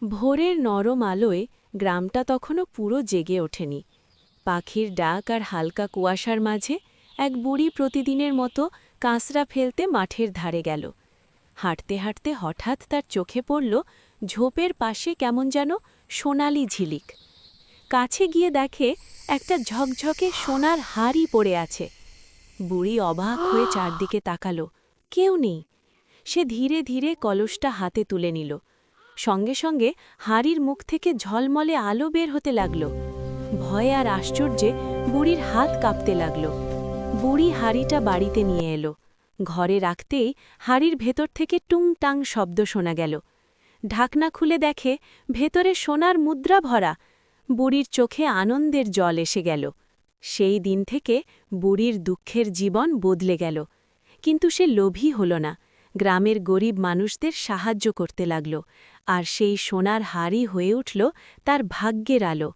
ভোরের নরম আলোয় গ্রামটা তখনও পুরো জেগে ওঠেনি। পাখির ডাক আর হালকা কুয়াশার মাঝে এক বুড়ি প্রতিদিনের মতো কাঁচরা ফেলতে মাঠের ধারে গেল। হাঁটতে হাঁটতে হঠাৎ তার চোখে পড়ল ঝোপের পাশে কেমন যেন সোনালি ঝিলিক। কাছে গিয়ে দেখে একটা ঝকঝকে সোনার হাড়ি পড়ে আছে। বুড়ি অবাক হয়ে চারদিকে তাকালো, কেউ নেই। সে ধীরে ধীরে কলসটা হাতে তুলে নিল। সঙ্গে সঙ্গে হাড়ির মুখ থেকে ঝলমলে আলো বের হতে লাগল। ভয়ে আর আশ্চর্যে বুড়ির হাত কাঁপতে লাগল। বুড়ি হাড়িটা বাড়িতে নিয়ে এলো। ঘরে রাখতেই হাড়ির ভেতর থেকে টুংটাং শব্দ শোনা গেল। ঢাকনা খুলে দেখে ভেতরে সোনার মুদ্রা ভরা। বুড়ির চোখে আনন্দের জল এসে গেল। সেই দিন থেকে বুড়ির দুঃখের জীবন বদলে গেল। কিন্তু সে লোভী হল না, গ্রামের গরিব মানুষদের সাহায্য করতে লাগল, আর সেই সোনার হাড়ি হয়ে উঠল তার ভাগ্যের আলো।